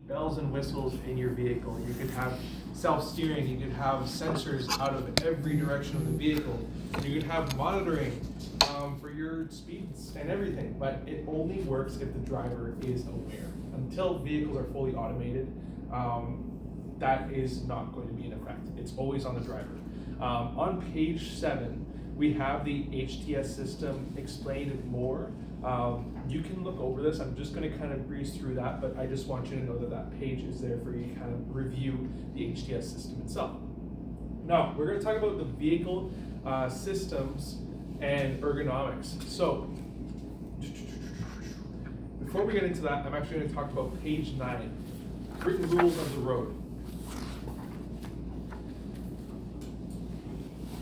bells and whistles in your vehicle. You could have self-steering, you could have sensors out of every direction of the vehicle. You could have monitoring for your speeds and everything, but it only works if the driver is aware. Until vehicles are fully automated, that is not going to be in effect. It's always on the driver. On page 7, we have the HTS system explained more. You can look over this. I'm just going to kind of breeze through that, but I just want you to know that that page is there for you to kind of review the HTS system itself. Now, we're going to talk about the vehicle systems and ergonomics. So, before we get into that, I'm actually going to talk about page 9, written rules of the road.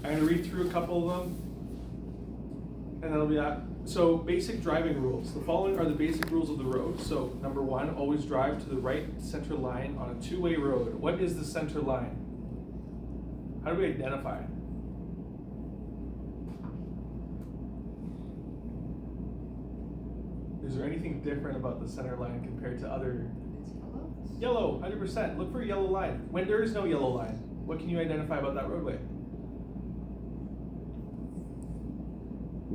I'm going to read through a couple of them, and that'll be that. So, basic driving rules. The following are the basic rules of the road. So, number 1, always drive to the right center line on a two-way road. What is the center line? How do we identify it? Is there anything different about the center line compared to other? It's Yellow, yellow. 100%. Look for a yellow line. When there is no yellow line, what can you identify about that roadway?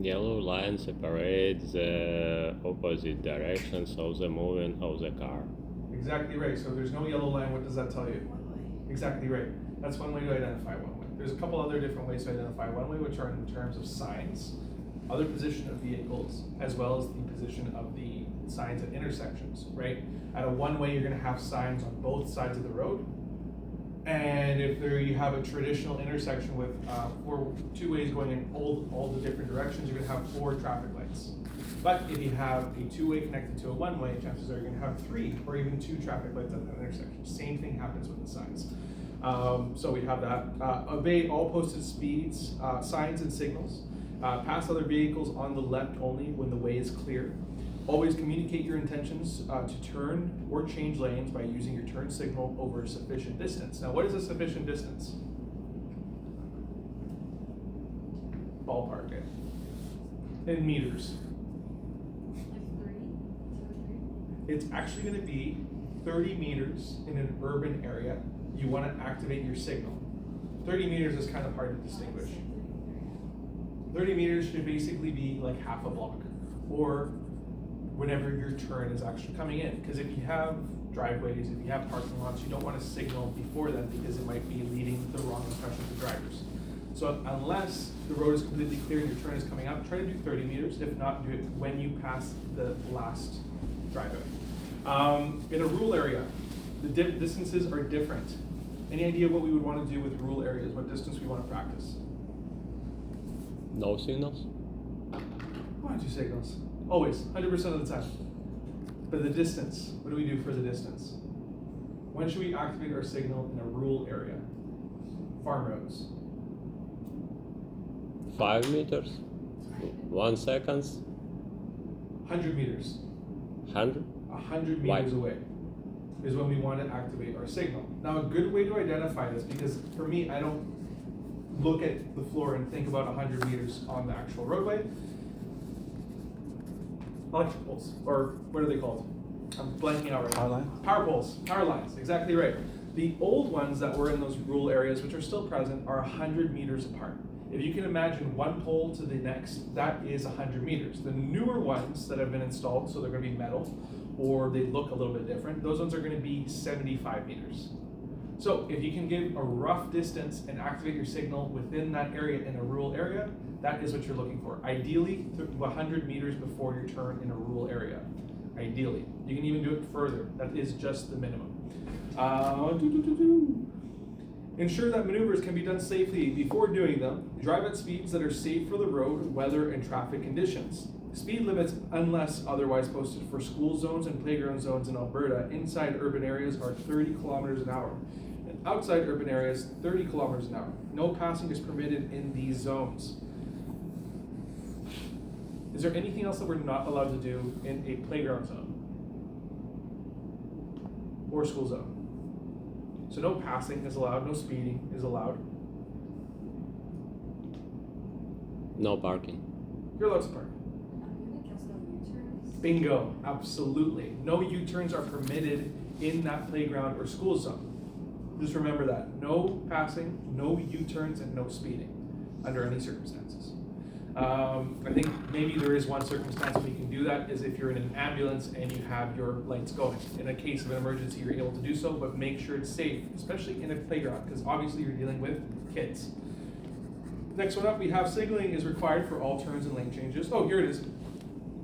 Yellow line separates the opposite directions of the movement of the car. Exactly right. So if there's no yellow line, what does that tell you? One way. Exactly right. That's one way to identify one way. There's a couple other different ways to identify one way, which are in terms of signs, other position of vehicles, as well as the position of the signs at intersections, right? At a one way, you're going to have signs on both sides of the road. And if there you have a traditional intersection with two ways going in all the different directions, you're going to have 4 traffic lights. But if you have a two-way connected to a one-way, chances are you're going to have 3 or even 2 traffic lights at that intersection. Same thing happens with the signs. So we have that. Obey all posted speeds, signs and signals. Pass other vehicles on the left only when the way is clear. Always communicate your intentions to turn or change lanes by using your turn signal over a sufficient distance. Now, what is a sufficient distance? Ballpark it. In meters. Like 3? It's actually going to be 30 meters in an urban area. You want to activate your signal. 30 meters is kind of hard to distinguish. 30 meters should basically be like half a block, or whenever your turn is actually coming in. Because if you have driveways, if you have parking lots, you don't want to signal before then because it might be leading the wrong impression to drivers. So unless the road is completely clear and your turn is coming up, try to do 30 meters. If not, do it when you pass the last driveway. In a rural area, the distances are different. Any idea what we would want to do with rural areas? What distance we want to practice? No signals? Why don't you signals? Always, 100% of the time. But the distance, what do we do for the distance? When should we activate our signal in a rural area? Farm roads. 5 meters? 1 second? 100 meters. 100? 100 Why? meters away is when we want to activate our signal. Now, a good way to identify this, because for me, I don't look at the floor and think about 100 meters on the actual roadway. Electric poles, or what are they called? I'm blanking out right now. Power lines? Power poles, power lines, exactly right. The old ones that were in those rural areas, which are still present, are 100 meters apart. If you can imagine one pole to the next, that is 100 meters. The newer ones that have been installed, so they're going to be metal, or they look a little bit different, those ones are going to be 75 meters. So if you can give a rough distance and activate your signal within that area in a rural area, that is what you're looking for. Ideally, 100 meters before your turn in a rural area. Ideally. You can even do it further. That is just the minimum. Ensure that maneuvers can be done safely before doing them. Drive at speeds that are safe for the road, weather, and traffic conditions. Speed limits, unless otherwise posted for school zones and playground zones in Alberta, inside urban areas are 30 kilometers an hour. And outside urban areas, 30 kilometers an hour. No passing is permitted in these zones. Is there anything else that we're not allowed to do in a playground zone or school zone? So no passing is allowed, no speeding is allowed. No parking. You're allowed to park. I'm gonna guess no U-turns. Bingo, absolutely. No U-turns are permitted in that playground or school zone. Just remember that. No passing, no U-turns, and no speeding under any circumstances. I think maybe there is one circumstance where you can do that, is if you're in an ambulance and you have your lights going. In a case of an emergency, you're able to do so, but make sure it's safe, especially in a playground, because obviously you're dealing with kids. Next one up, we have signaling is required for all turns and lane changes. Oh, here it is.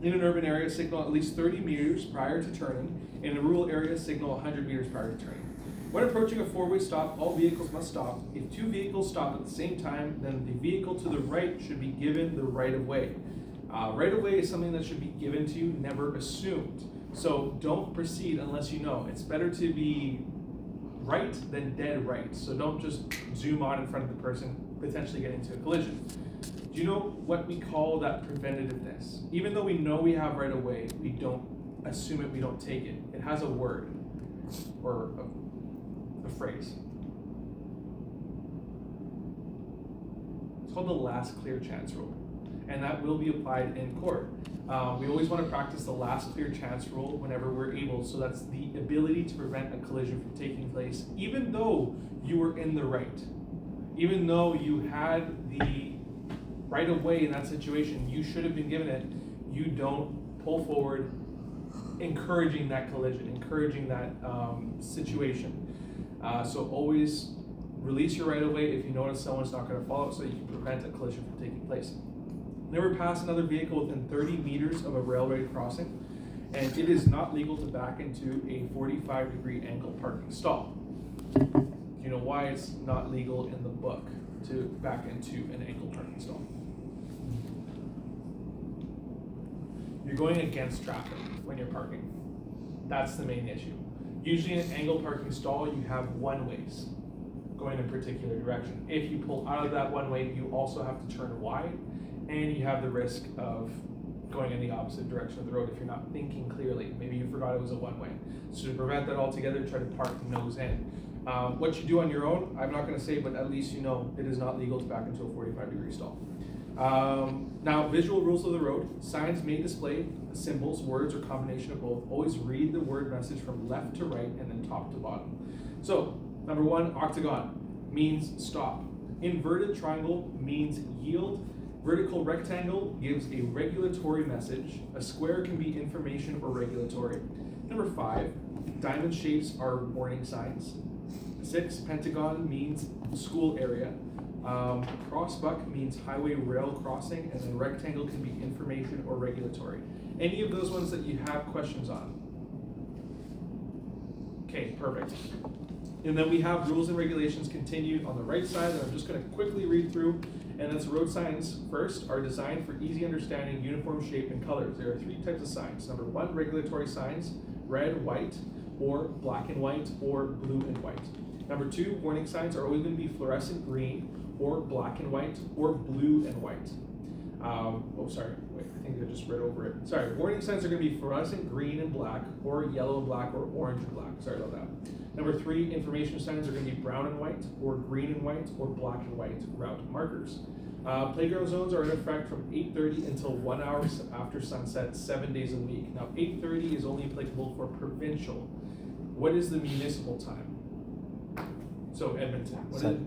In an urban area, signal at least 30 meters prior to turning. In a rural area, signal 100 meters prior to turning. When approaching a four-way stop, all vehicles must stop. If two vehicles stop at the same time, then the vehicle to the right should be given the right-of-way. Right-of-way is something that should be given to you, never assumed. So don't proceed unless you know. It's better to be right than dead right. So don't just zoom on in front of the person, potentially getting into a collision. Do you know what we call that preventativeness? Even though we know we have right-of-way, we don't assume it, we don't take it. It has a word or a phrase. It's called the last clear chance rule, and that will be applied in court. We always want to practice the last clear chance rule whenever we're able, so that's the ability to prevent a collision from taking place, even though you were in the right. Even though you had the right of way in that situation, you should have been given it. You don't pull forward, encouraging that collision, encouraging that situation. So always release your right of way if you notice someone's not going to follow, so you can prevent a collision from taking place. Never pass another vehicle within 30 meters of a railway crossing, and it is not legal to back into a 45-degree angle parking stall. Do you know why it's not legal in the book to back into an angle parking stall? You're going against traffic when you're parking. That's the main issue. Usually in an angle parking stall, you have one-ways going in a particular direction. If you pull out of that one way, you also have to turn wide, and you have the risk of going in the opposite direction of the road if you're not thinking clearly. Maybe you forgot it was a one-way. So to prevent that altogether, try to park nose in. What you do on your own, I'm not going to say, but at least you know it is not legal to back into a 45-degree stall. Now, visual rules of the road. Signs may display symbols, words, or combination of both. Always read the word message from left to right and then top to bottom. So, number one, octagon means stop. Inverted triangle means yield. Vertical rectangle gives a regulatory message. A square can be information or regulatory. Number 5, diamond shapes are warning signs. 6, pentagon means school area. Crossbuck means highway rail crossing, and then rectangle can be information or regulatory. Any of those ones that you have questions on? Okay, perfect. And then we have rules and regulations continued on the right side that I'm just going to quickly read through. And that's road signs first are designed for easy understanding, uniform shape, and colors. There are 3 types of signs. Number 1, regulatory signs, red, white, or black and white, or blue and white. Number 2, warning signs are always going to be fluorescent green, or black and white, or blue and white. I think I just read over it. Sorry, warning signs are going to be fluorescent green and black, or yellow and black, or orange and black. Sorry about that. Number 3, information signs are going to be brown and white, or green and white, or black and white route markers. Playground zones are in effect from 8:30 until 1 hour after sunset, 7 days a week. Now, 8:30 is only applicable for provincial. What is the municipal time? So Edmonton. What is it?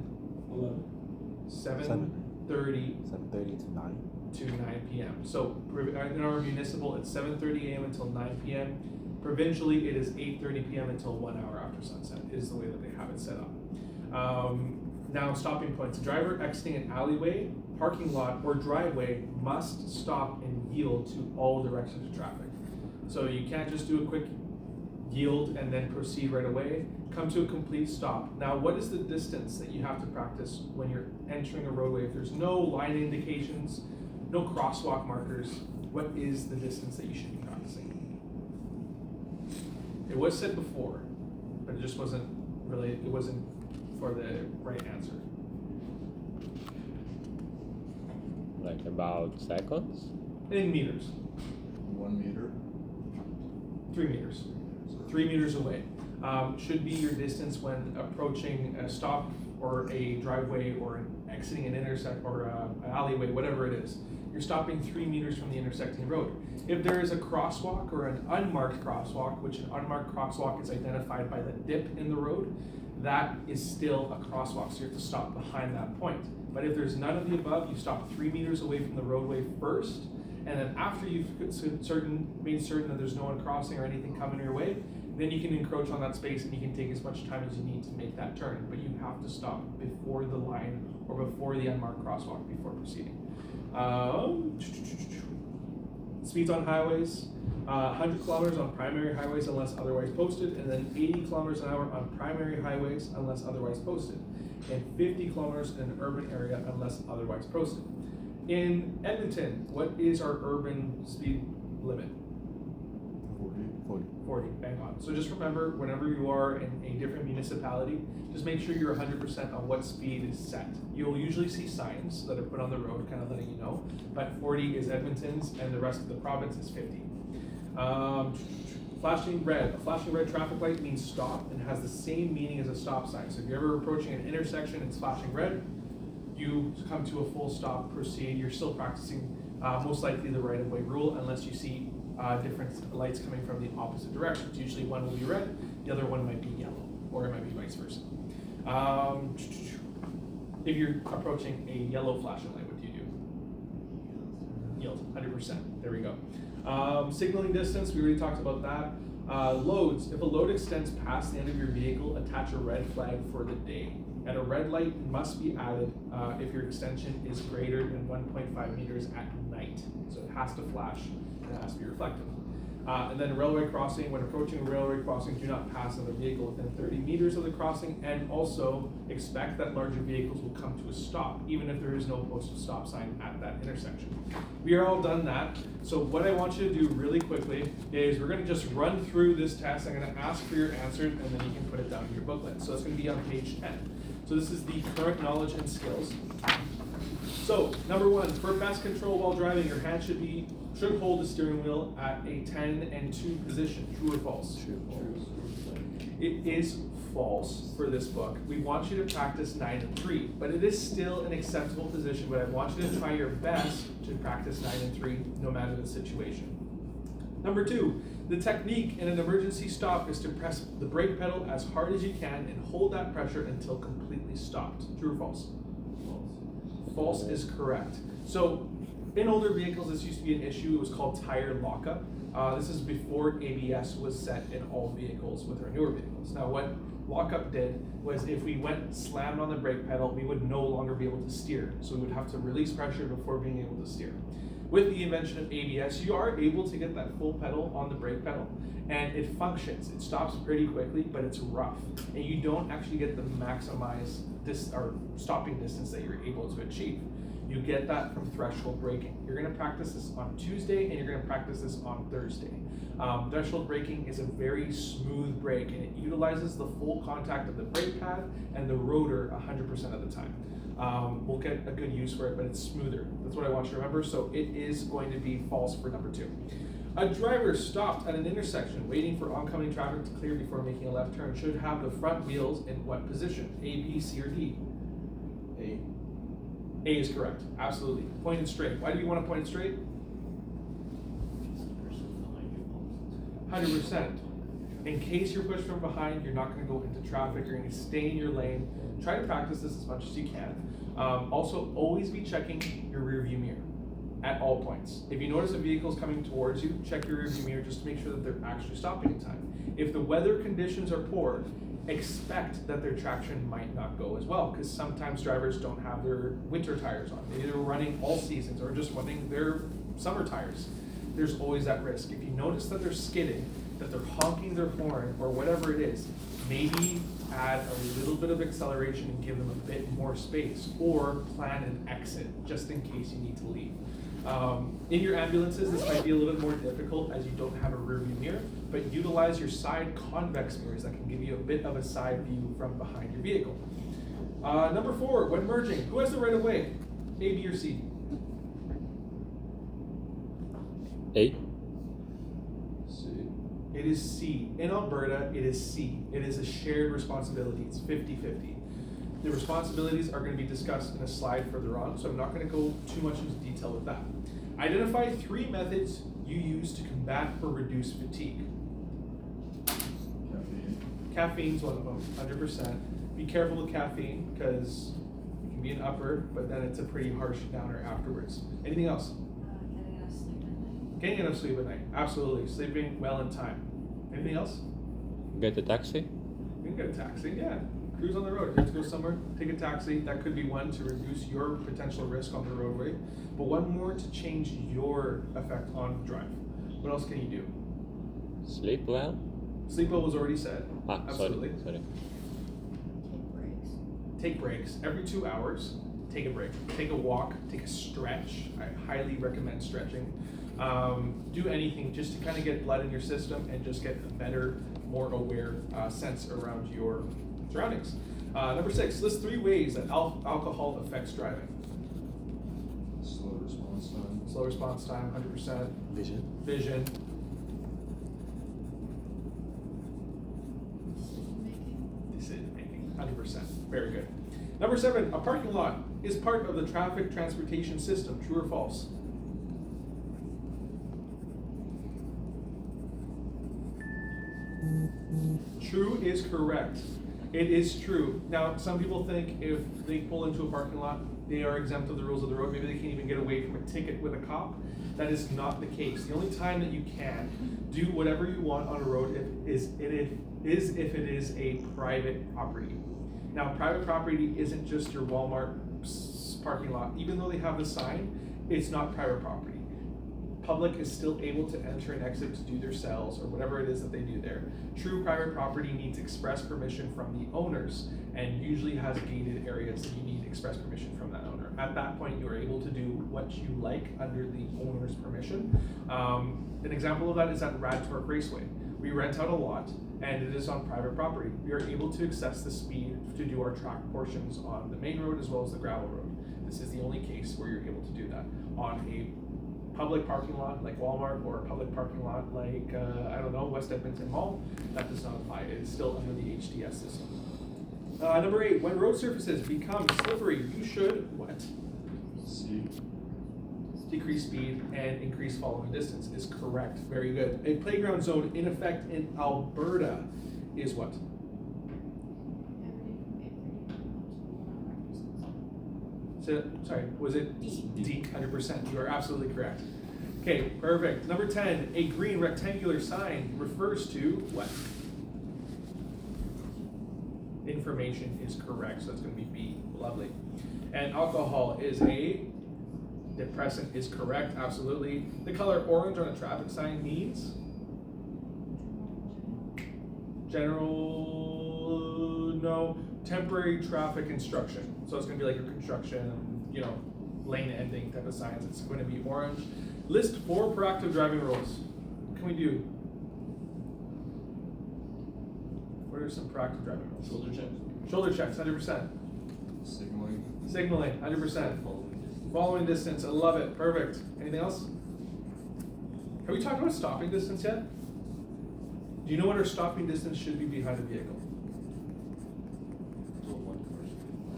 7:30 to 9 p.m. So in our municipal, it's 7:30 a.m. until 9 p.m. Provincially, it is 8:30 p.m. until 1 hour after sunset is the way that they have it set up. Now, stopping points. A driver exiting an alleyway, parking lot, or driveway must stop and yield to all directions of traffic. So you can't just do a quick yield and then proceed right away. Come to a complete stop. Now, what is the distance that you have to practice when you're entering a roadway? If there's no line indications, no crosswalk markers, what is the distance that you should be practicing? It was said before, but it just wasn't really, it wasn't for the right answer. Like about seconds? In meters. 1 meter. 3 meters. 3 meters away. Should be your distance when approaching a stop or a driveway or exiting an intersect or an alleyway, whatever it is. you're stopping 3 meters from the intersecting road. If there is a crosswalk or an unmarked crosswalk, which an unmarked crosswalk is identified by the dip in the road, that is still a crosswalk, so you have to stop behind that point. But if there's none of the above, you stop 3 meters away from the roadway first, and then after you've made certain that there's no one crossing or anything coming your way, then you can encroach on that space and you can take as much time as you need to make that turn. But you have to stop before the line or before the unmarked crosswalk before proceeding. Speeds on highways, 100 kilometers on primary highways unless otherwise posted, and then 80 kilometers an hour on primary highways unless otherwise posted, and 50 kilometers in an urban area unless otherwise posted. In Edmonton, what is our urban speed limit? 40, bang on. So just remember, whenever you are in a different municipality, just make sure you're 100% on what speed is set. You'll usually see signs that are put on the road kind of letting you know, but 40 is Edmonton's and the rest of the province is 50. Flashing red. A flashing red traffic light means stop and has the same meaning as a stop sign. So if you're ever approaching an intersection, it's flashing red, you come to a full stop, proceed. You're still practicing most likely the right-of-way rule unless you see different lights coming from the opposite directions. Usually one will be red, the other one might be yellow, or it might be vice versa. If you're approaching a yellow flashing light, what do you do? Yield, 100%. There we go. Signaling distance, we already talked about that. Loads, if a load extends past the end of your vehicle, attach a red flag for the day. And a red light must be added if your extension is greater than 1.5 meters at night. So it has to flash and it has to be reflective. And then railway crossing, when approaching a railway crossing, do not pass another vehicle within 30 meters of the crossing, and also expect that larger vehicles will come to a stop, even if there is no posted stop sign at that intersection. We are all done that. So what I want you to do really quickly is we're gonna just run through this test. I'm gonna ask for your answers, and then you can put it down in your booklet. So it's gonna be on page 10. So this is the current knowledge and skills. So number 1, for best control while driving, your hand should hold the steering wheel at a 10 and 2 position. True or false? True. It is false for this book. We want you to practice 9 and 3, but it is still an acceptable position. But I want you to try your best to practice 9 and 3, no matter the situation. Number 2, the technique in an emergency stop is to press the brake pedal as hard as you can and hold that pressure until completely stopped. True or false? False is correct. So in older vehicles, this used to be an issue. It was called tire lockup. This is before ABS was set in all vehicles with our newer vehicles. Now what lockup did was if we went slammed on the brake pedal, we would no longer be able to steer. So we would have to release pressure before being able to steer. With the invention of ABS, you are able to get that full pedal on the brake pedal, and it functions. It stops pretty quickly, but it's rough, and you don't actually get the maximized stopping distance that you're able to achieve. You get that from threshold braking. You're going to practice this on Tuesday, and you're going to practice this on Thursday. Threshold braking is a very smooth brake, and it utilizes the full contact of the brake pad and the rotor 100% of the time. We'll get a good use for it, but it's smoother. That's what I want you to remember. So it is going to be false for number 2. A driver stopped at an intersection waiting for oncoming traffic to clear before making a left turn should have the front wheels in what position? A, B, C, or D? A. A is correct. Absolutely. Pointed straight. Why do you want to point it straight? 100%. In case you're pushed from behind, you're not going to go into traffic. You're going to stay in your lane. Try to practice this as much as you can. Also, always be checking your rear view mirror at all points. If you notice a vehicle is coming towards you, check your rear view mirror just to make sure that they're actually stopping in time. If the weather conditions are poor, expect that their traction might not go as well, because sometimes drivers don't have their winter tires on. Maybe they're running all seasons or just running their summer tires. There's always that risk. If you notice that they're skidding, that they're honking their horn or whatever it is, maybe add a little bit of acceleration and give them a bit more space, or plan an exit just in case you need to leave. In your ambulances, this might be a little bit more difficult as you don't have a rear view mirror, but utilize your side convex mirrors that can give you a bit of a side view from behind your vehicle. Number 4, when merging, who has the right of way? A, B, or C? A. C. It is C. In Alberta, it is C. It is a shared responsibility. It's 50-50. The responsibilities are going to be discussed in a slide further on, so I'm not going to go too much into detail with that. Identify 3 methods you use to combat or reduce fatigue. Caffeine. Caffeine's one of them, 100%. Be careful with caffeine because it can be an upper, but then it's a pretty harsh downer afterwards. Anything else? Getting enough sleep at night. Getting enough sleep at night, absolutely. Sleeping well in time. Anything else? Get a taxi? You can get a taxi, yeah. Cruise on the road. You have to go somewhere, take a taxi. That could be one to reduce your potential risk on the roadway, but one more to change your effect on the drive. What else can you do? Sleep well? Sleep well was already said. Ah, Absolutely. sorry. Take breaks. Take breaks. Every 2 hours, take a break. Take a walk, take a stretch. I highly recommend stretching. Do anything just to kind of get blood in your system and just get a better, more aware sense around your surroundings. Number 6, list 3 ways that alcohol affects driving. Slow response time. Slow response time, 100%. Vision. Vision. Decision making. Decision making, 100%. Very good. Number 7, a parking lot is part of the traffic transportation system. True or false? True is correct. It is true. Now, some people think if they pull into a parking lot, they are exempt of the rules of the road. Maybe they can't even get away from a ticket with a cop. That is not the case. The only time that you can do whatever you want on a road is if it is a private property. Now, private property isn't just your Walmart parking lot. Even though they have the sign, it's not private property. Public is still able to enter and exit to do their sales or whatever it is that they do there. True private property needs express permission from the owners and usually has gated areas that you need express permission from that owner. At that point, you are able to do what you like under the owner's permission. An example of that is at Rad Torque Raceway. We rent out a lot and it is on private property. We are able to access the speed to do our track portions on the main road as well as the gravel road. This is the only case where you're able to do that. On a public parking lot like Walmart or a public parking lot like, I don't know, West Edmonton Mall, that does not apply. It is still under the HTS system. Number 8, when road surfaces become slippery, you should what? C. Decrease speed and increase following distance is correct. Very good. A playground zone in effect in Alberta is what? So, sorry, was it D? 100%. You are absolutely correct. Okay, perfect. Number 10, a green rectangular sign refers to what? Information is correct, so that's going to be B. Lovely. And alcohol is a depressant is correct, absolutely. The color orange on a traffic sign means general, no, temporary traffic instruction. So it's going to be like your construction, lane ending type of signs. It's going to be orange. List 4 proactive driving rules. What can we do? What are some proactive driving rules? Shoulder check. Shoulder checks, 100%. Signaling. Signaling, 100%. Following distance, I love it. Perfect. Anything else? Have we talked about stopping distance yet? Do you know what our stopping distance should be behind a vehicle?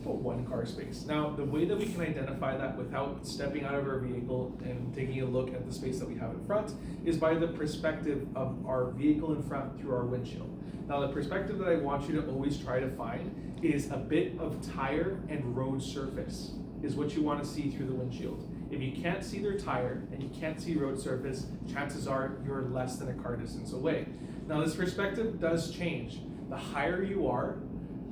About 1 car space. Now, the way that we can identify that without stepping out of our vehicle and taking a look at the space that we have in front is by the perspective of our vehicle in front through our windshield. Now, the perspective that I want you to always try to find is a bit of tire and road surface is what you want to see through the windshield. If you can't see their tire and you can't see road surface, chances are you're less than a car distance away. Now, this perspective does change. The higher you are,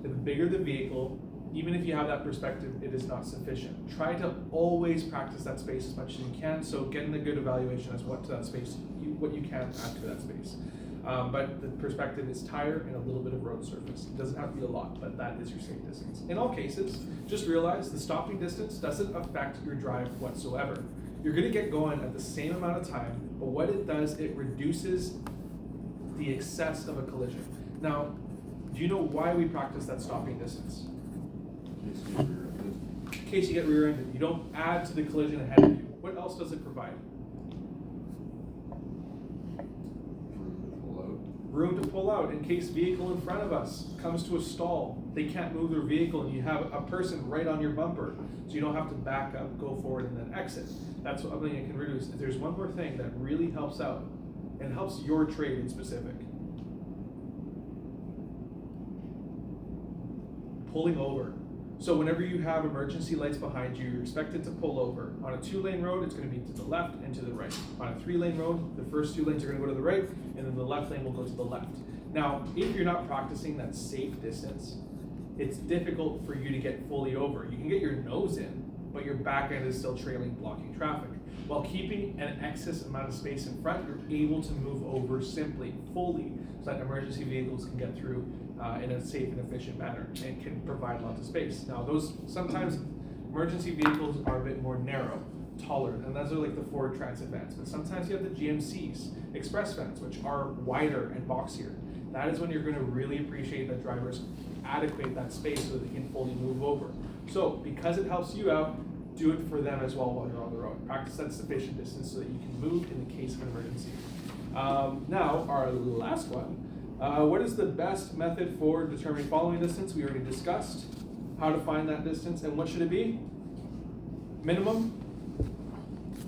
the bigger the vehicle. Even if you have that perspective, it is not sufficient. Try to always practice that space as much as you can, so getting a good evaluation as what to that space, what you can add to that space. But the perspective is tire and a little bit of road surface. It doesn't have to be a lot, but that is your safe distance. In all cases, just realize the stopping distance doesn't affect your drive whatsoever. You're gonna get going at the same amount of time, but what it does, it reduces the excess of a collision. Now, do you know why we practice that stopping distance? In case you get rear-ended. You don't add to the collision ahead of you. What else does it provide? room to pull out in case vehicle in front of us comes to a stall. They can't move their vehicle and you have a person right on your bumper. So you don't have to back up, go forward, and then exit. That's what something it can reduce. If there's one more thing that really helps out and helps your trade in specific. Pulling over. So whenever you have emergency lights behind you, you're expected to pull over. On a 2-lane road, it's going to be to the left and to the right. On a 3-lane road, the first 2 lanes are going to go to the right, and then the left lane will go to the left. Now, if you're not practicing that safe distance, it's difficult for you to get fully over. You can get your nose in, but your back end is still trailing, blocking traffic. While keeping an excess amount of space in front, you're able to move over simply, fully, so that emergency vehicles can get through in a safe and efficient manner and can provide lots of space. Now, those sometimes emergency vehicles are a bit more narrow, taller, and those are like the Ford Transit vans. But sometimes you have the GMCs, express vans, which are wider and boxier. That is when you're going to really appreciate that drivers adequate that space so that they can fully move over. So, because it helps you out, do it for them as well while you're on the road. Practice that sufficient distance so that you can move in the case of an emergency. Now, our last one. What is the best method for determining following distance? We already discussed how to find that distance, and what should it be? Minimum?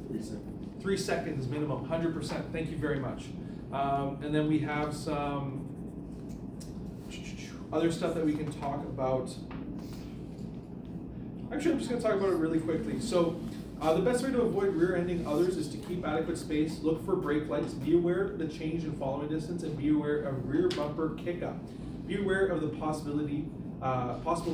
3 seconds. 3 seconds minimum, 100%. Thank you very much. And then we have some other stuff that we can talk about. Actually, I'm just going to talk about it really quickly. So, the best way to avoid rear-ending others is to keep adequate space, look for brake lights, be aware of the change in following distance, and be aware of rear bumper kick-up. Be aware of the possible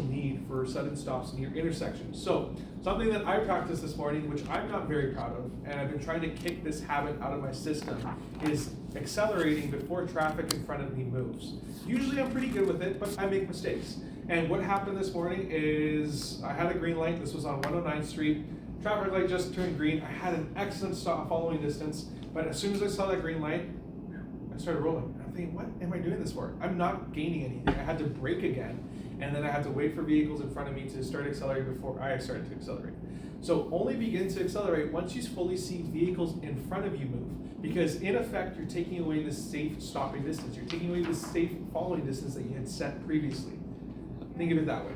need for sudden stops near intersections. So, something that I practiced this morning, which I'm not very proud of, and I've been trying to kick this habit out of my system, is accelerating before traffic in front of me moves. Usually I'm pretty good with it, but I make mistakes. And what happened this morning is I had a green light. This was on 109th Street. Traffic light just turned green. I had an excellent stop following distance, but as soon as I saw that green light, I started rolling. I'm thinking, what am I doing this for? I'm not gaining anything. I had to brake again, and then I had to wait for vehicles in front of me to start accelerating before I started to accelerate. So only begin to accelerate once you fully see vehicles in front of you move, because in effect, you're taking away the safe stopping distance. You're taking away the safe following distance that you had set previously. Think of it that way.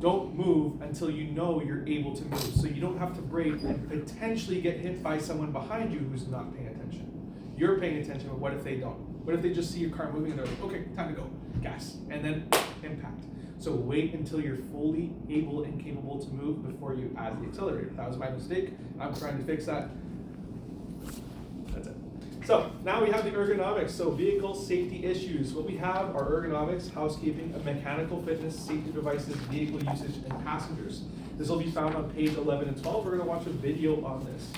Don't move until you know you're able to move, so you don't have to brake and potentially get hit by someone behind you who's not paying attention. You're paying attention, but what if they don't? What if they just see your car moving and they're like, okay, time to go, gas, and then impact. So wait until you're fully able and capable to move before you add the accelerator. That was my mistake. I'm trying to fix that. That's it. So now we have the ergonomics, so vehicle safety issues. What we have are ergonomics, housekeeping, mechanical fitness, safety devices, vehicle usage, and passengers. This will be found on page 11 and 12. We're going to watch a video on this.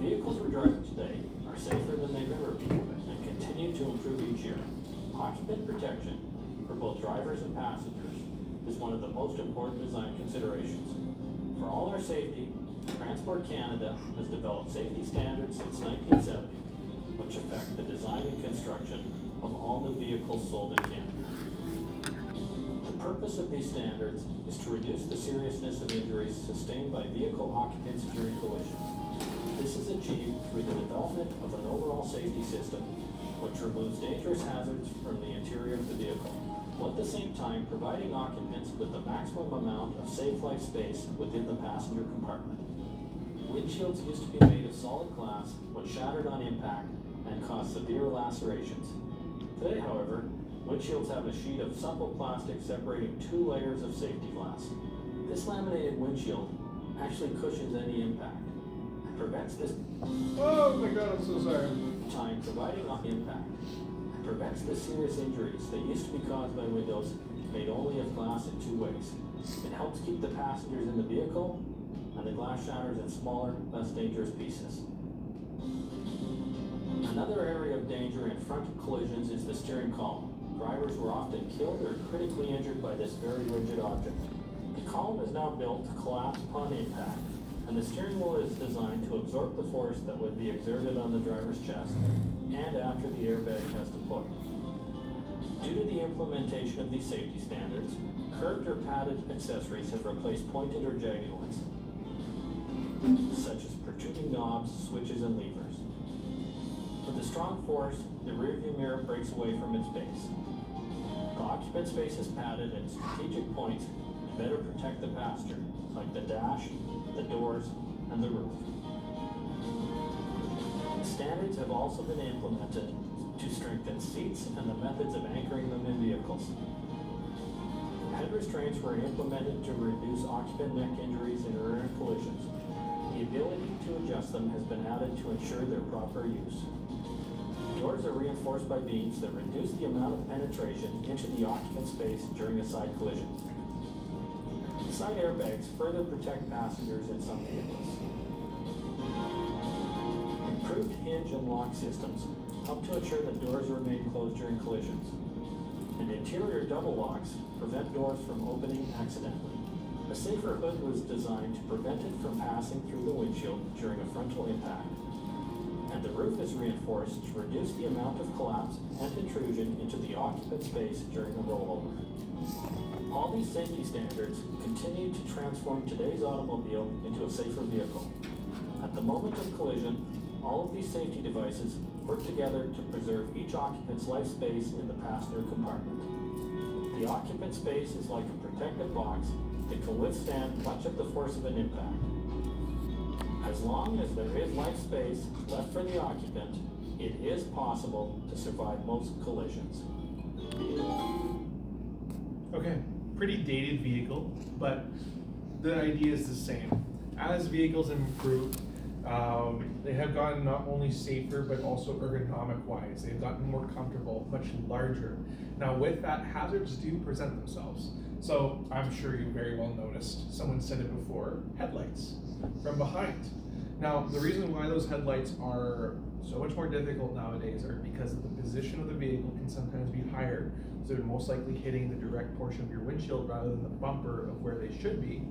Vehicles we're driving today are safer than they've ever been and continue to improve each year. Occupant protection for both drivers and passengers is one of the most important design considerations. For all our safety, Transport Canada has developed safety standards since 1970, which affect the design and construction of all new vehicles sold in Canada. The purpose of these standards is to reduce the seriousness of injuries sustained by vehicle occupants during collision. This is achieved through the development of an overall safety system which removes dangerous hazards from the interior of the vehicle, while at the same time providing occupants with the maximum amount of safe life space within the passenger compartment. Windshields used to be made of solid glass, which shattered on impact and caused severe lacerations. Today, however, windshields have a sheet of supple plastic separating 2 layers of safety glass. This laminated windshield actually cushions any impact and prevents this Oh my God, I'm so sorry. time providing on impact and prevents the serious injuries that used to be caused by windows made only of glass in 2 ways. It helps keep the passengers in the vehicle, and the glass shatters in smaller, less dangerous pieces. Another area of danger in front collisions is the steering column. Drivers were often killed or critically injured by this very rigid object. The column is now built to collapse upon impact, and the steering wheel is designed to absorb the force that would be exerted on the driver's chest and after the airbag has deployed. Due to the implementation of these safety standards, curved or padded accessories have replaced pointed or jagged ones. such as protruding knobs, switches, and levers. With a strong force, the rearview mirror breaks away from its base. The occupant space is padded at strategic points to better protect the passenger, like the dash, the doors, and the roof. Standards have also been implemented to strengthen seats and the methods of anchoring them in vehicles. Head restraints were implemented to reduce occupant neck injuries in rear end collisions. The ability to adjust them has been added to ensure their proper use. Doors are reinforced by beams that reduce the amount of penetration into the occupant space during a side collision. Side airbags further protect passengers in some vehicles. Improved hinge and lock systems help to ensure that doors remain closed during collisions. And interior double locks prevent doors from opening accidentally. A safer hood was designed to prevent it from passing through the windshield during a frontal impact. And the roof is reinforced to reduce the amount of collapse and intrusion into the occupant space during a rollover. All these safety standards continue to transform today's automobile into a safer vehicle. At the moment of collision, all of these safety devices work together to preserve each occupant's life space in the passenger compartment. The occupant space is like a protective box that can withstand much of the force of an impact. As long as there is life space left for the occupant, it is possible to survive most collisions. Okay, pretty dated vehicle, but the idea is the same. As vehicles improve, they have gotten not only safer, but also ergonomic wise. They've gotten more comfortable, much larger. Now with that, hazards do present themselves. So I'm sure you very well noticed, someone said it before, headlights from behind. Now the reason why those headlights are so much more difficult nowadays are because the position of the vehicle can sometimes be higher. So they're most likely hitting the direct portion of your windshield rather than the bumper of where they should be.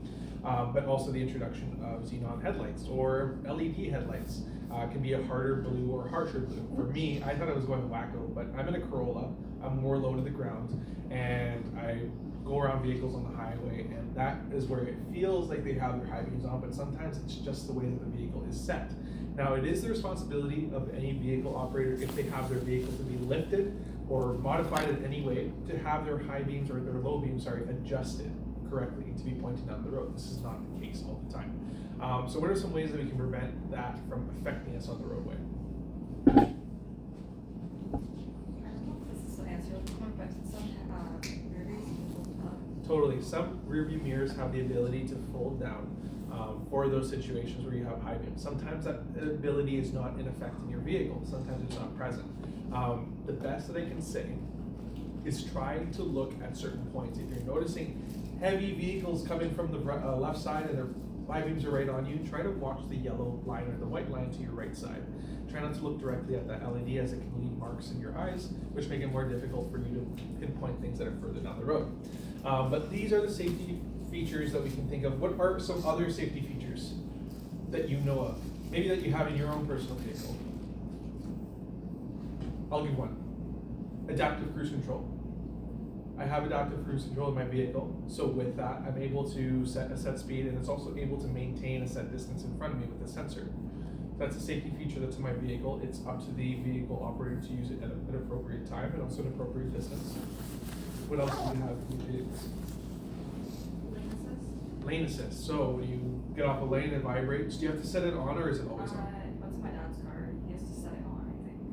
But also the introduction of xenon headlights or LED headlights can be a harder blue or harsher blue. For me, I thought I was going wacko, but I'm in a Corolla, I'm more low to the ground, and I go around vehicles on the highway, and that is where it feels like they have their high beams on, but sometimes it's just the way that the vehicle is set. Now it is the responsibility of any vehicle operator, if they have their vehicle to be lifted or modified in any way, to have their high beams or their low beams, adjusted correctly to be pointed down the road. This is not the case all the time. So what are some ways that we can prevent that from affecting us on the roadway? I don't know if this is the answer to the point, but some rear views can fold up. Totally. Some rear view mirrors have the ability to fold down for those situations where you have high beams. Sometimes that ability is not in effect in your vehicle. Sometimes it's not present. The best that I can say is try to look at certain points. If you're noticing heavy vehicles coming from the left side and their high beams are right on you, try to watch the yellow line or the white line to your right side. Try not to look directly at that LED, as it can leave marks in your eyes, which make it more difficult for you to pinpoint things that are further down the road. But these are the safety features that we can think of. What are some other safety features that you know of? Maybe that you have in your own personal vehicle? I'll give one. Adaptive cruise control. I have adaptive cruise control in my vehicle, so with that, I'm able to set a set speed, and it's also able to maintain a set distance in front of me with the sensor. That's a safety feature that's in my vehicle. It's up to the vehicle operator to use it at an appropriate time and also an appropriate distance. What else do you have in your vehicles? Lane assist? Lane assist. So when you get off a lane, it vibrates. Do you have to set it on, or is it always on? What's my dad's car? He has to set it on,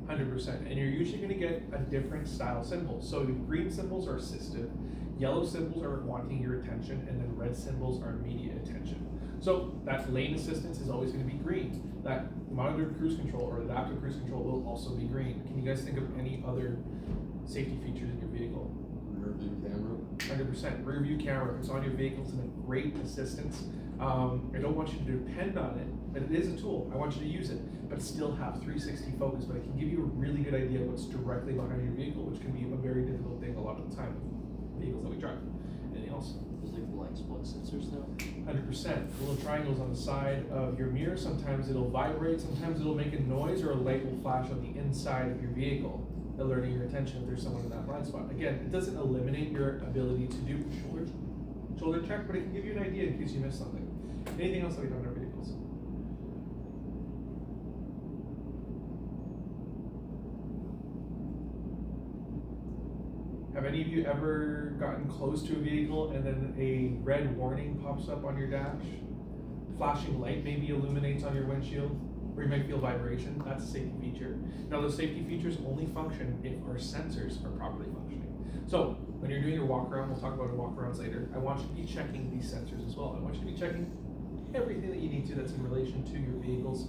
I think. 100%. And you're usually going to get a different style symbol. So the green symbols are assistive, yellow symbols are wanting your attention, and then red symbols are immediate attention. So that lane assistance is always going to be green. That monitored cruise control or adaptive cruise control will also be green. Can you guys think of any other safety features in your vehicle? Rear view camera. 100%. Rear view camera, if it's on your vehicle, it's a great assistance. I don't want you to depend on it, but it is a tool. I want you to use it, but still have 360 focus. But it can give you a really good idea of what's directly behind your vehicle, which can be a very difficult thing a lot of the time with vehicles that we drive. Anything else? There's like blind spot sensors now. 100%. The little triangles on the side of your mirror, sometimes it'll vibrate, sometimes it'll make a noise, or a light will flash on the inside of your vehicle, alerting your attention if there's someone in that blind spot. Again, it doesn't eliminate your ability to do shoulder check, but it can give you an idea in case you miss something. Anything else that we have in our vehicles? Have any of you ever gotten close to a vehicle and then a red warning pops up on your dash? Flashing light maybe illuminates on your windshield, or you might feel vibration. That's a safety feature. Now those safety features only function if our sensors are properly functioning. So when you're doing your walk around, we'll talk about your walk arounds later, I want you to be checking these sensors as well. I want you to be checking everything that you need to that's in relation to your vehicle's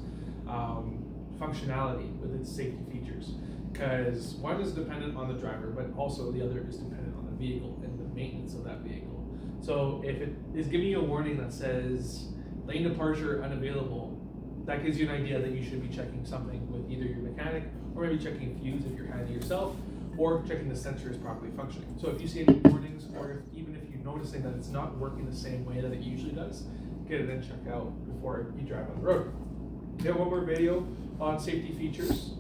functionality with its safety features. Because one is dependent on the driver, but also the other is dependent on the vehicle and the maintenance of that vehicle. So if it is giving you a warning that says lane departure unavailable, that gives you an idea that you should be checking something with either your mechanic or maybe checking a fuse if you're handy yourself, or checking the sensor is properly functioning. So if you see any warnings, or even if you're noticing that it's not working the same way that it usually does, get it and check out before you drive on the road. We have one more video on safety features.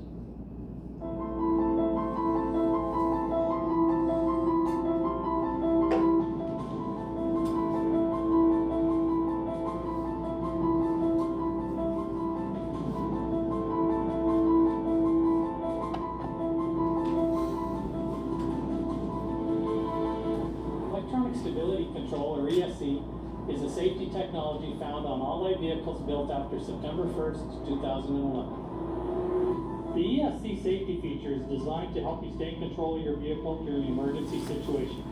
Electronic Stability Control, or ESC, is a safety technology found on all light vehicles built after September 1st, 2011. The ESC safety feature is designed to help you stay in control of your vehicle during an emergency situation,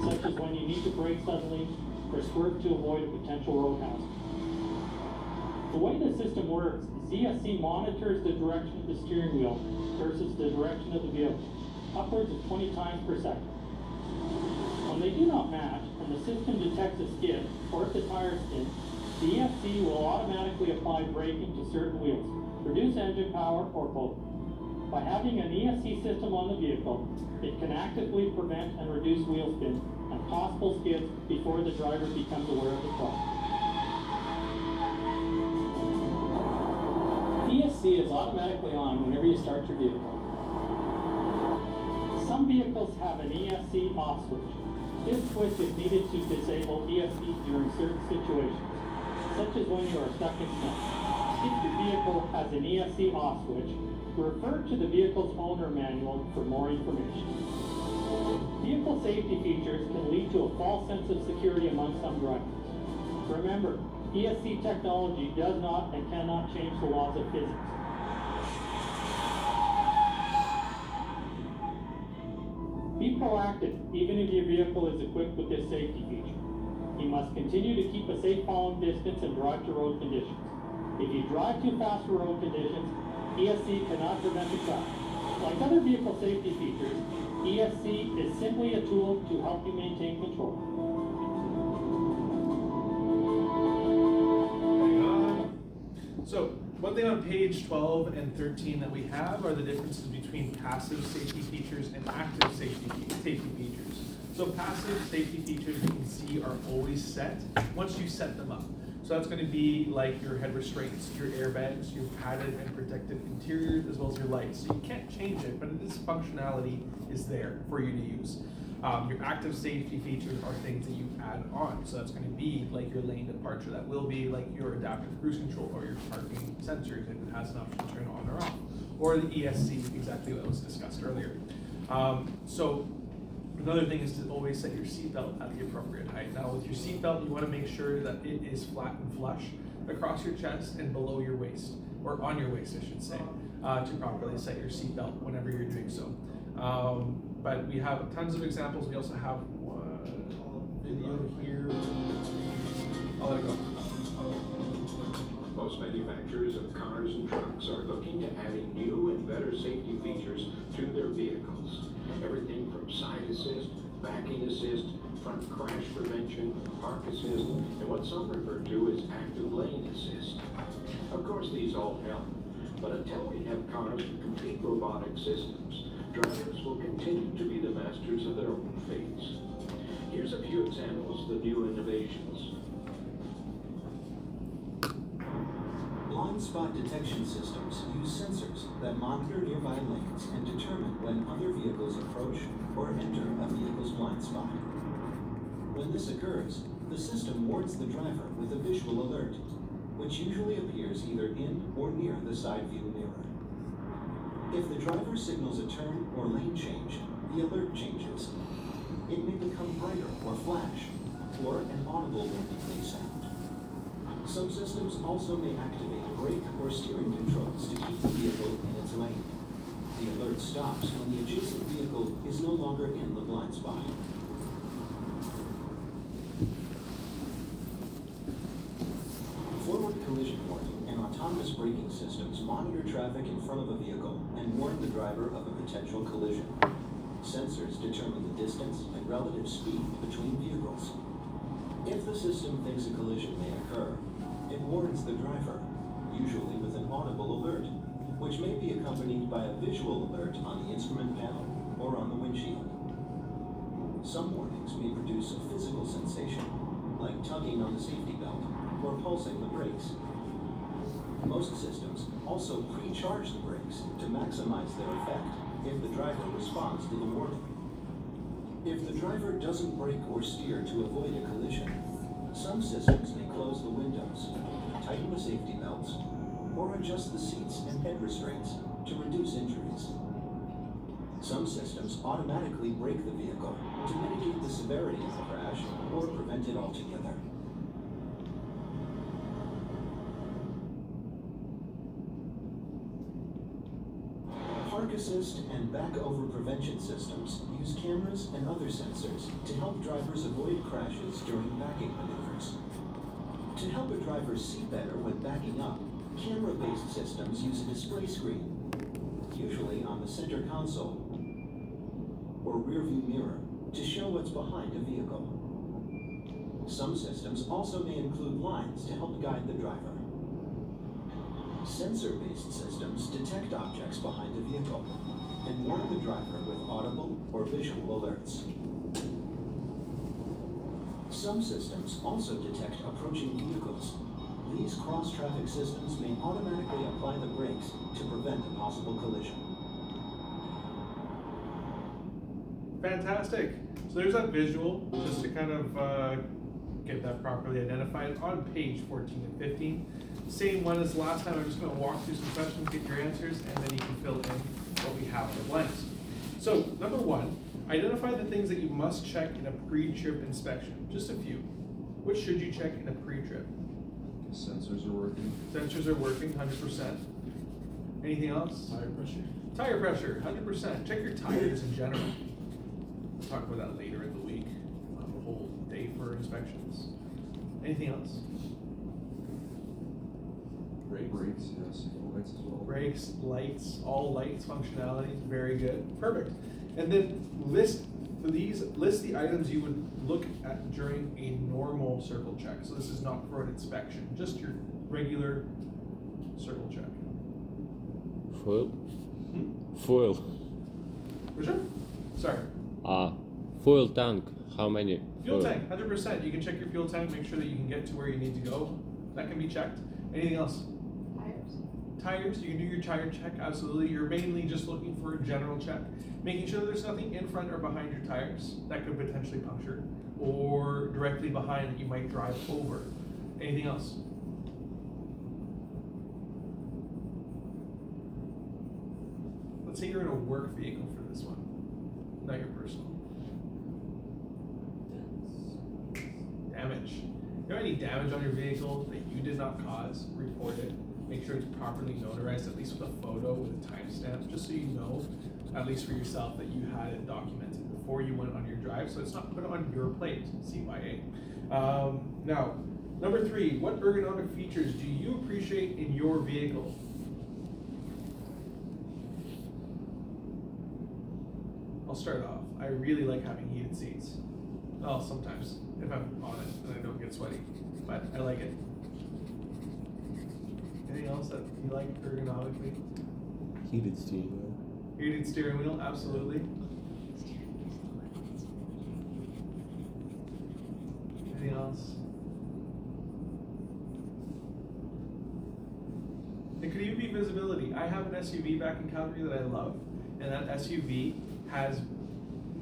such as when you need to brake suddenly or swerve to avoid a potential road hazard. The way the system works is ESC monitors the direction of the steering wheel versus the direction of the vehicle, upwards of 20 times per second. When they do not match and the system detects a skid or if the tire spins, the ESC will automatically apply braking to certain wheels, reduce engine power, or both. By having an ESC system on the vehicle, it can actively prevent and reduce wheel spin and possible skids before the driver becomes aware of the problem. ESC is automatically on whenever you start your vehicle. Some vehicles have an ESC off switch. This switch is needed to disable ESC during certain situations, such as when you are stuck in snow. If your vehicle has an ESC off switch, refer to the vehicle's owner manual for more information. Vehicle safety features can lead to a false sense of security among some drivers. Remember, ESC technology does not and cannot change the laws of physics. Be proactive, even if your vehicle is equipped with this safety feature. You must continue to keep a safe following distance and drive to road conditions. If you drive too fast for road conditions, ESC cannot prevent the crash. Like other vehicle safety features, ESC is simply a tool to help you maintain control. Hang on. So, one thing on page 12 and 13 that we have are the differences between passive safety features and active safety features. So passive safety features, you can see, are always set once you set them up. So that's going to be like your head restraints, your airbags, your padded and protected interiors, as well as your lights. So you can't change it, but this functionality is there for you to use. Your active safety features are things that you add on. So that's going to be like your lane departure. That will be like your adaptive cruise control or your parking sensors if it has an option to turn on or off. Or the ESC, exactly what was discussed earlier. So another thing is to always set your seatbelt at the appropriate height. Now with your seatbelt, you want to make sure that it is flat and flush across your chest and below your waist, or on your waist, I should say, to properly set your seatbelt whenever you're doing so. But we have tons of examples. We also have one video here. I'll let it go. Most manufacturers of cars and trucks are looking to adding new and better safety features to their vehicles. Everything from side assist, backing assist, front crash prevention, park assist, and what some refer to as active lane assist. Of course, these all help, but until we have cars with complete robotic systems, drivers will continue to be the masters of their own fates. Here's a few examples of the new innovations. Blind spot detection systems use sensors that monitor nearby lanes and determine when other vehicles approach or enter a vehicle's blind spot. When this occurs, the system warns the driver with a visual alert, which usually appears either in or near the side view mirror. If the driver signals a turn or lane change, the alert changes. It may become brighter or flash, or an audible warning sound. Some systems also may activate brake or steering controls to keep the vehicle in its lane. The alert stops when the adjacent vehicle is no longer in the blind spot. Forward collision warning and autonomous braking systems monitor traffic in front of a vehicle and warn the driver of a potential collision. Sensors determine the distance and relative speed between vehicles. If the system thinks a collision may occur, it warns the driver, usually with an audible alert, which may be accompanied by a visual alert on the instrument panel or on the windshield. Some warnings may produce a physical sensation, like tugging on the safety belt or pulsing the brakes. Most systems also pre-charge the brakes to maximize their effect if the driver responds to the warning. If the driver doesn't brake or steer to avoid a collision, some systems may close the windows, tighten the safety belts, or adjust the seats and head restraints to reduce injuries. Some systems automatically brake the vehicle to mitigate the severity of the crash or prevent it altogether. Park assist and back-over prevention systems use cameras and other sensors to help drivers avoid crashes during backing maneuvers. To help a driver see better when backing up, camera-based systems use a display screen, usually on the center console or rear-view mirror, to show what's behind a vehicle. Some systems also may include lines to help guide the driver. Sensor-based systems detect objects behind a vehicle and warn the driver with audible or visual alerts. Some systems also detect approaching vehicles. These cross-traffic systems may automatically apply the brakes to prevent a possible collision. Fantastic. So there's that visual, just to kind of get that properly identified on page 14 and 15. Same one as last time. I'm just going to walk through some questions, get your answers, and then you can fill in what we have in the blanks. So, number one, identify the things that you must check in a pre-trip inspection. Just a few. What should you check in a pre-trip? Sensors are working. Sensors are working, 100%. Anything else? Tire pressure. Tire pressure, 100%. Check your tires in general. We'll talk about that later in the week. We'll have a whole day for inspections. Anything else? Brakes, yes. Lights as well. Brakes, lights, all lights functionality, very good. Perfect. And then list the items you would look at during a normal circle check. So this is not for an inspection, just your regular circle check. Fuel? Fuel. For sure. Sorry. Fuel tank. How many? Fuel tank, 100%. You can check your fuel tank, make sure that you can get to where you need to go. That can be checked. Anything else? Tires, you can do your tire check, absolutely. You're mainly just looking for a general check, making sure there's nothing in front or behind your tires that could potentially puncture, or directly behind that you might drive over. Anything else? Let's say you're in a work vehicle for this one, not your personal. Damage. If you have any damage on your vehicle that you did not cause, report it. Make sure it's properly notarized, at least with a photo with a timestamp, just so you know, at least for yourself, that you had it documented before you went on your drive, so it's not put on your plate, CYA. Now, number 3, what ergonomic features do you appreciate in your vehicle? I'll start off. I really like having heated seats. Well, sometimes, if I'm on it and I don't get sweaty, but I like it. Anything else that you like ergonomically? Heated steering wheel. Heated steering wheel, absolutely. Anything else? It could even be visibility. I have an SUV back in Calgary that I love, and that SUV has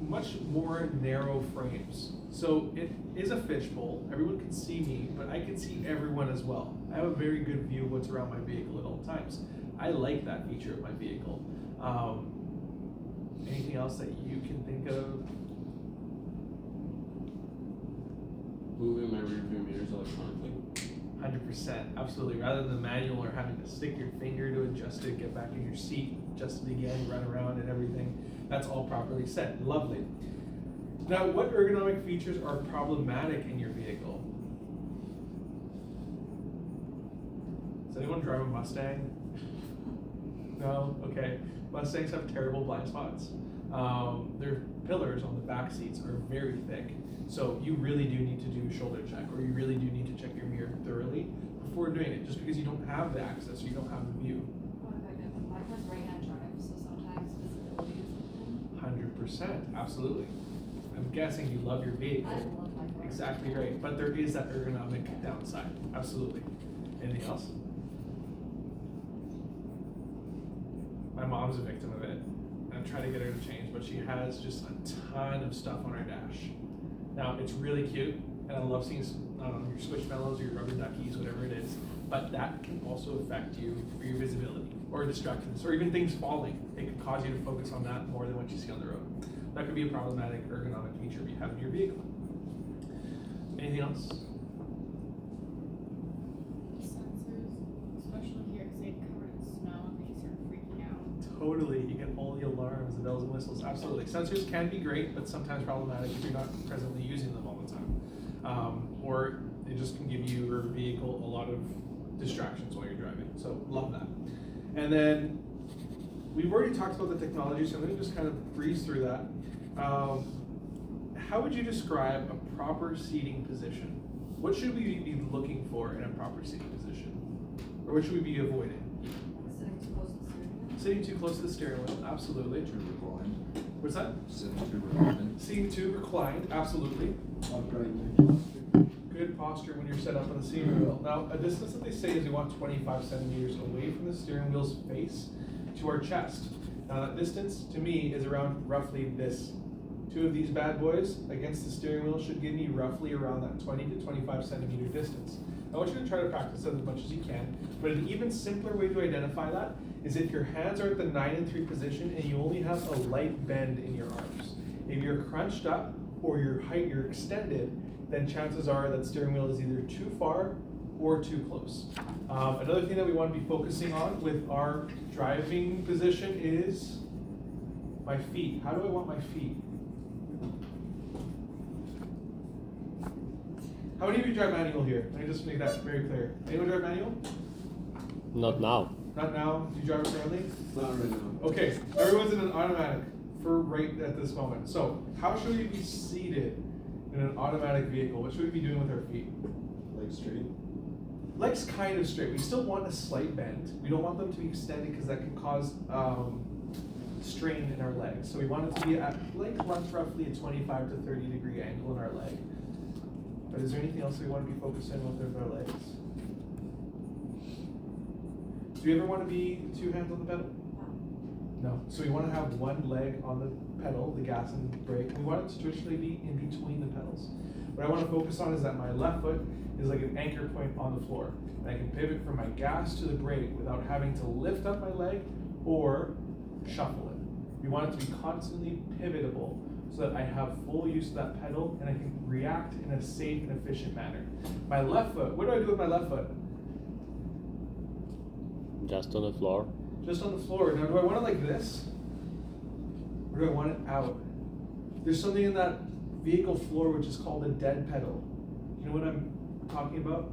much more narrow frames. So it is a fishbowl. Everyone can see me, but I can see everyone as well. I have a very good view of what's around my vehicle at all times. I like that feature of my vehicle. Anything else that you can think of? Moving my rear view mirrors electronically. 100%, absolutely. Rather than manual or having to stick your finger to adjust it, get back in your seat, adjust it again, run around and everything, that's all properly set. Lovely. Now, what ergonomic features are problematic in your vehicle? Does anyone drive a Mustang? No? Okay. Mustangs have terrible blind spots. Their pillars on the back seats are very thick. So you really do need to do a shoulder check, or you really do need to check your mirror thoroughly before doing it, just because you don't have the access or you don't have the view. Oh, in fact, mine has right-hand drive, so sometimes visibility is something. 100%, absolutely. I'm guessing you love your vehicle. I love my car. Exactly right, but there is that ergonomic downside, absolutely. Anything else? My mom's a victim of it. I'm trying to get her to change, but she has just a ton of stuff on her dash. Now, it's really cute, and I love seeing, I don't know, your squishmallows or your rubber duckies, whatever it is, but that can also affect you for your visibility, or distractions, or even things falling. It can cause you to focus on that more than what you see on the road. That could be a problematic ergonomic feature you have in your vehicle. Anything else? Sensors, especially here, because they covered in snow and they start freaking out. Totally, you get all the alarms, the bells and whistles, absolutely. Sensors can be great, but sometimes problematic if you're not presently using them all the time. Or it just can give you, your vehicle, a lot of distractions while you're driving, so love that. And then, we've already talked about the technology, so let me just kind of breeze through that. How would you describe a proper seating position? What should we be looking for in a proper seating position? Or what should we be avoiding? Sitting too close to the steering wheel. Sitting too close to the steering wheel, absolutely. Too reclined. What's that? Sitting too reclined. Seating too reclined, absolutely. Good posture when you're set up on the steering wheel. Now, a distance that they say is we want 25 centimeters away from the steering wheel's face to our chest. Now, that distance to me is around roughly this. Two of these bad boys against the steering wheel should give me roughly around that 20 to 25 centimeter distance. I want you to try to practice that as much as you can, but an even simpler way to identify that is if your hands are at the 9 and 3 position and you only have a light bend in your arms. If you're crunched up or your height, you're extended, then chances are that steering wheel is either too far or too close. Another thing that we want to be focusing on with our driving position is my feet. How do I want my feet? How many of you drive manual here? Let me just make that very clear. Anyone drive manual? Not now. Not now? Do you drive it currently? Not right now. Okay, everyone's in an automatic for right at this moment. So, how should we be seated in an automatic vehicle? What should we be doing with our feet? Legs straight. Legs kind of straight. We still want a slight bend. We don't want them to be extended because that can cause strain in our legs. So we want it to be at leg length roughly a 25 to 30 degree angle in our leg. But is there anything else we want to be focusing on with our legs? Do you ever want to be two hands on the pedal? No. So we want to have one leg on the pedal, the gas and brake. We want it to traditionally be in between the pedals. What I want to focus on is that my left foot is like an anchor point on the floor. And I can pivot from my gas to the brake without having to lift up my leg or shuffle it. We want it to be constantly pivotable so that I have full use of that pedal and I can react in a safe and efficient manner. My left foot, what do I do with my left foot? Just on the floor. Just on the floor. Now, do I want it like this? Or do I want it out? There's something in that vehicle floor which is called a dead pedal. You know what I'm talking about?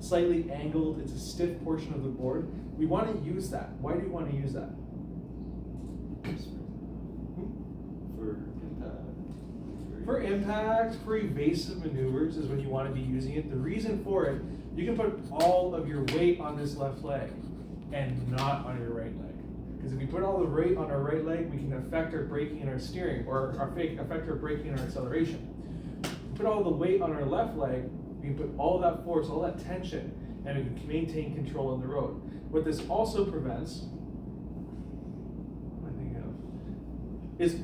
Slightly angled, it's a stiff portion of the board. We want to use that. Why do you want to use that? For impact, for evasive maneuvers is when you want to be using it. The reason for it, you can put all of your weight on this left leg and not on your right leg. Because if we put all the weight on our right leg, we can affect our braking and our steering, or affect our braking and our acceleration. If we put all the weight on our left leg, we can put all that force, all that tension, and we can maintain control on the road. What this also prevents, what am I thinking of, is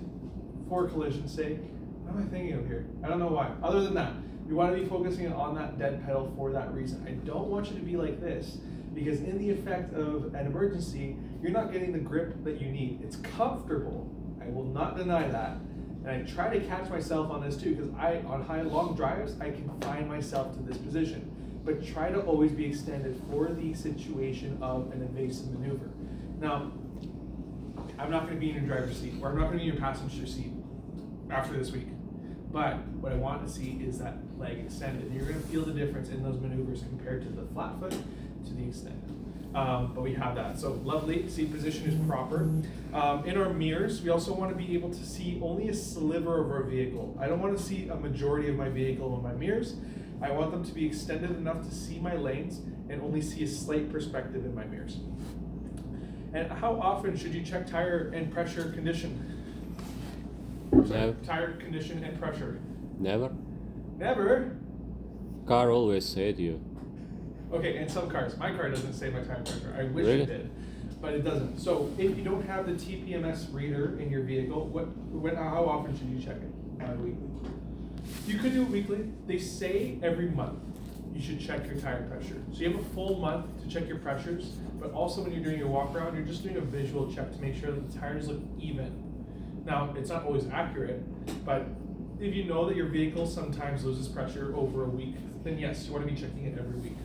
for collision's sake. What am I thinking of here? I don't know why. Other than that, we want to be focusing on that dead pedal for that reason. I don't want you to be like this, because in the effect of an emergency, you're not getting the grip that you need. It's comfortable, I will not deny that. And I try to catch myself on this too, because on long drives, I can find myself to this position. But try to always be extended for the situation of an evasive maneuver. Now, I'm not going to be in your driver's seat, or I'm not going to be in your passenger seat after this week. But what I want to see is that leg extended. You're going to feel the difference in those maneuvers compared to the flat foot to the extended. But we have that. So lovely, seat position is proper. In our mirrors, we also want to be able to see only a sliver of our vehicle. I don't want to see a majority of my vehicle in my mirrors. I want them to be extended enough to see my lanes and only see a slight perspective in my mirrors. And how often should you check tire and pressure condition? Never. Tire condition and pressure. Never. Never? Car always said you. Okay, in some cars. My car doesn't say my tire pressure. I wish Really? it did, but it doesn't. So if you don't have the TPMS reader in your vehicle, how often should you check it? Weekly. You could do it weekly. They say every month you should check your tire pressure. So you have a full month to check your pressures, but also when you're doing your walk around, you're just doing a visual check to make sure that the tires look even. Now, it's not always accurate, but if you know that your vehicle sometimes loses pressure over a week, then yes, you want to be checking it every week.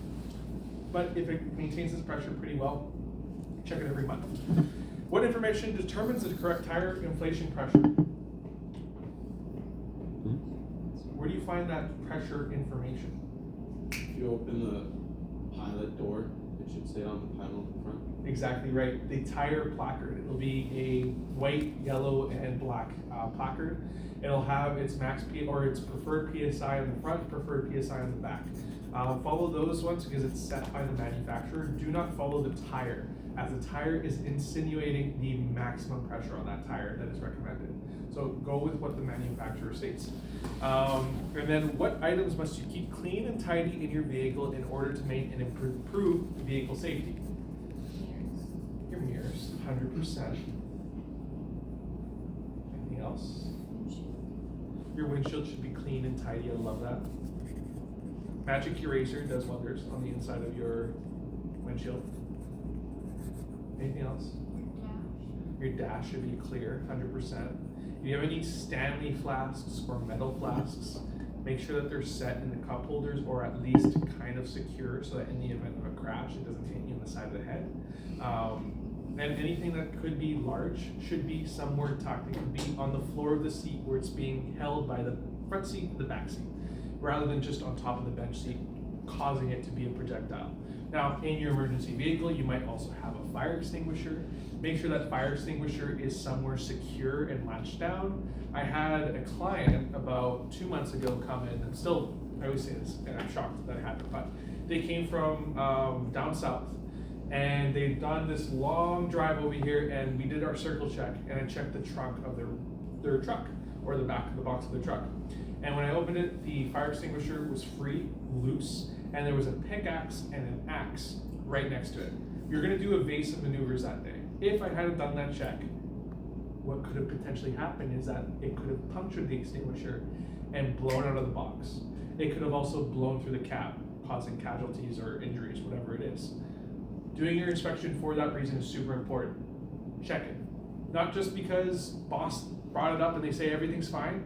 But if it maintains its pressure pretty well, check it every month. What information determines the correct tire inflation pressure? Where do you find that pressure information? If you open the pilot door, it should say on the panel in front. Exactly right. The tire placard. It'll be a white, yellow, and black placard. It'll have its max or its preferred PSI on the front, preferred PSI on the back. Follow those ones because it's set by the manufacturer. Do not follow the tire, as the tire is insinuating the maximum pressure on that tire that is recommended. So go with what the manufacturer states. And then what items must you keep clean and tidy in your vehicle in order to make and improve vehicle safety? Your mirrors, 100%. Anything else? Your windshield should be clean and tidy. I love that. Magic eraser does wonders on the inside of your windshield. Anything else? Your dash should be clear, 100%. If you have any Stanley flasks or metal flasks, make sure that they're set in the cup holders or at least kind of secure so that in the event of a crash, it doesn't hit you in the side of the head. And anything that could be large should be somewhere tucked. It could be on the floor of the seat where it's being held by the front seat and the back seat, rather than just on top of the bench seat, causing it to be a projectile. Now, in your emergency vehicle, you might also have a fire extinguisher. Make sure that fire extinguisher is somewhere secure and latched down. I had a client about 2 months ago come in, and still, I always say this, and I'm shocked that it happened, but they came from down south, and they'd done this long drive over here, and we did our circle check, and I checked the trunk of their truck, or the back of the box of their truck. And when I opened it, the fire extinguisher was free, loose, and there was a pickaxe and an axe right next to it. You're gonna do evasive maneuvers that day. If I hadn't done that check, what could have potentially happened is that it could have punctured the extinguisher and blown out of the box. It could have also blown through the cab, causing casualties or injuries, whatever it is. Doing your inspection for that reason is super important. Check it. Not just because boss brought it up and they say everything's fine.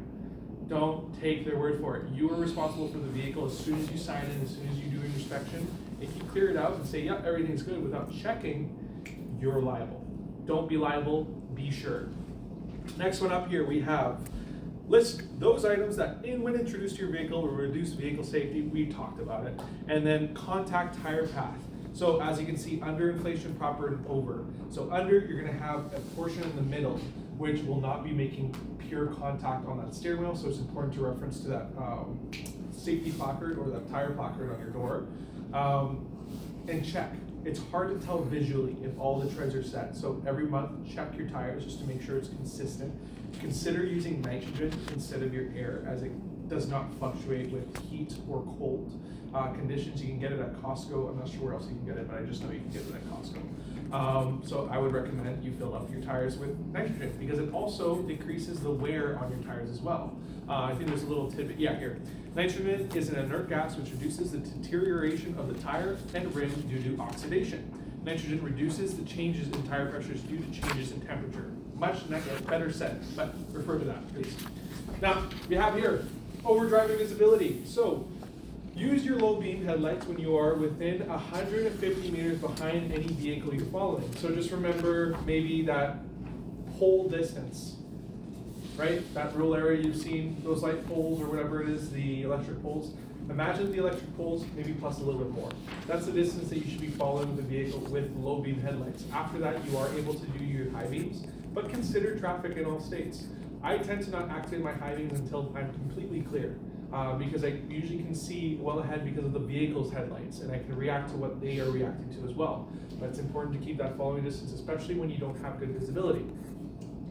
Don't take their word for it. You are responsible for the vehicle as soon as you sign in, as soon as you do an inspection. If you clear it out and say, yep, everything's good without checking, you're liable. Don't be liable, be sure. Next one up here, we have list those items that when introduced to your vehicle will reduce vehicle safety. We talked about it. And then contact tire path. So as you can see, under inflation, proper, and over. So under, you're gonna have a portion in the middle, which will not be making pure contact on that steering wheel. So it's important to reference to that safety placard or that tire placard on your door. And check. It's hard to tell visually if all the treads are set. So every month, check your tires just to make sure it's consistent. Consider using nitrogen instead of your air, as it does not fluctuate with heat or cold conditions. You can get it at Costco. I'm not sure where else you can get it, but I just know you can get it at Costco. So I would recommend you fill up your tires with nitrogen because it also decreases the wear on your tires as well. I think there's a little tidbit, yeah, here. Nitrogen is an inert gas which reduces the deterioration of the tire and rim due to oxidation. Nitrogen reduces the changes in tire pressures due to changes in temperature. Much better said, but refer to that, please. Now, we have here overdriving visibility. So, use your low beam headlights when you are within 150 meters behind any vehicle you're following. So just remember maybe that pole distance, right? That rural area you've seen, those light poles or whatever it is, the electric poles. Imagine the electric poles, maybe plus a little bit more. That's the distance that you should be following the vehicle with low beam headlights. After that, you are able to do your high beams, but consider traffic in all states. I tend to not activate my high beams until I'm completely clear. Because I usually can see well ahead because of the vehicle's headlights, and I can react to what they are reacting to as well. But it's important to keep that following distance, especially when you don't have good visibility.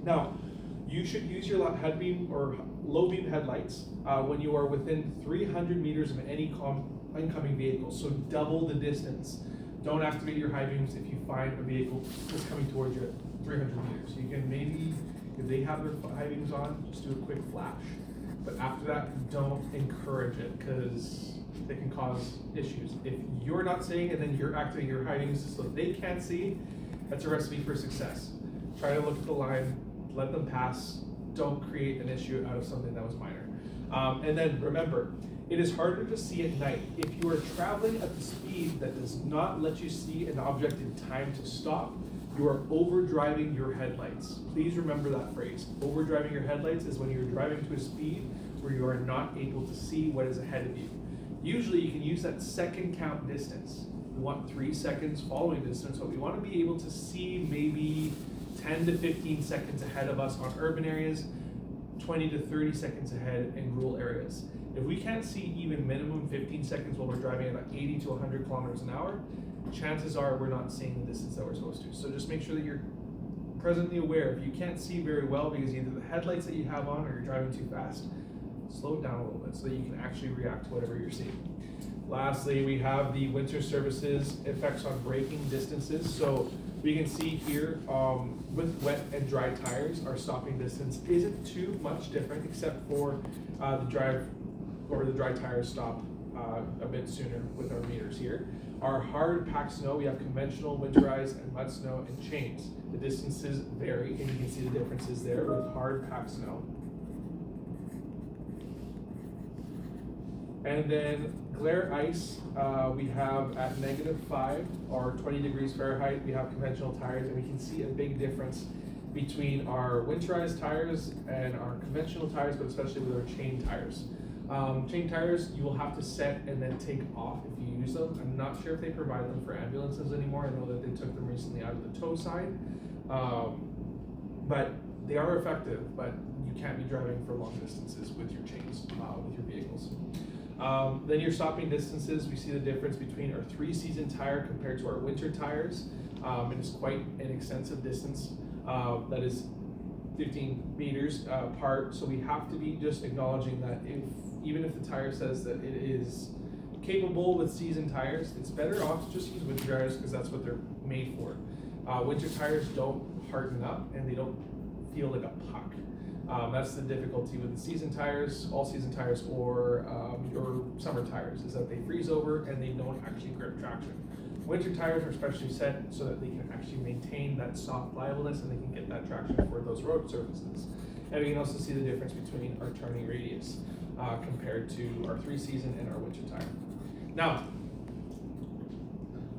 Now, you should use your head beam or low beam headlights when you are within 300 meters of any incoming vehicle, so double the distance. Don't activate your high beams if you find a vehicle that's coming towards you at 300 meters. You can maybe, if they have their high beams on, just do a quick flash. But after that, don't encourage it because it can cause issues. If you're not seeing and then you're activating your high beams so they can't see, that's a recipe for success. Try to look at the line, let them pass. Don't create an issue out of something that was minor. And then remember, it is harder to see at night. If you are traveling at the speed that does not let you see an object in time to stop, you are overdriving your headlights. Please remember that phrase. Overdriving your headlights is when you're driving to a speed where you are not able to see what is ahead of you. Usually you can use that second count distance. We want 3 seconds following distance, but we want to be able to see maybe 10 to 15 seconds ahead of us on urban areas, 20 to 30 seconds ahead in rural areas. If we can't see even minimum 15 seconds while we're driving at 80 to 100 kilometers an hour, chances are we're not seeing the distance that we're supposed to. So just make sure that you're presently aware. If you can't see very well because either the headlights that you have on or you're driving too fast, slow it down a little bit so that you can actually react to whatever you're seeing. Lastly, we have the winter services effects on braking distances. So we can see here with wet and dry tires, our stopping distance isn't too much different except for the dry tires stop a bit sooner with our meters here. Our hard packed snow, we have conventional, winterized, and mud snow and chains. The distances vary, and you can see the differences there with hard packed snow. And then glare ice, we have at -5 or 20 degrees Fahrenheit, we have conventional tires, and we can see a big difference between our winterized tires and our conventional tires, but especially with our chain tires. Chain tires, you will have to set and then take off if you use them. I'm not sure if they provide them for ambulances anymore. I know that they took them recently out of the tow side. But they are effective, but you can't be driving for long distances with your chains, with your vehicles. Then your stopping distances, we see the difference between our 3-season tire compared to our winter tires. It is quite an extensive distance that is 15 meters apart, so we have to be just acknowledging that even if the tire says that it is capable with season tires, it's better off to just use winter tires because that's what they're made for. Winter tires don't harden up and they don't feel like a puck. That's the difficulty with the season tires, all season tires, or your summer tires, is that they freeze over and they don't actually grip traction. Winter tires are specially set so that they can actually maintain that soft pliableness and they can get that traction for those road surfaces. And we can also see the difference between our turning radius compared to our 3-season and our winter tire. Now,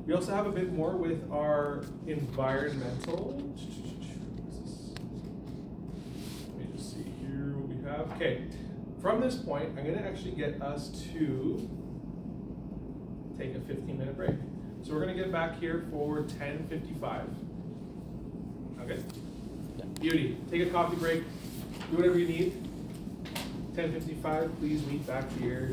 we also have a bit more with our environmental. Let me just see here what we have. Okay, from this point, I'm going to actually get us to take a 15-minute break. So we're going to get back here for 10:55. Okay? Beauty. Take a coffee break. Do whatever you need. 10:55, please meet back here.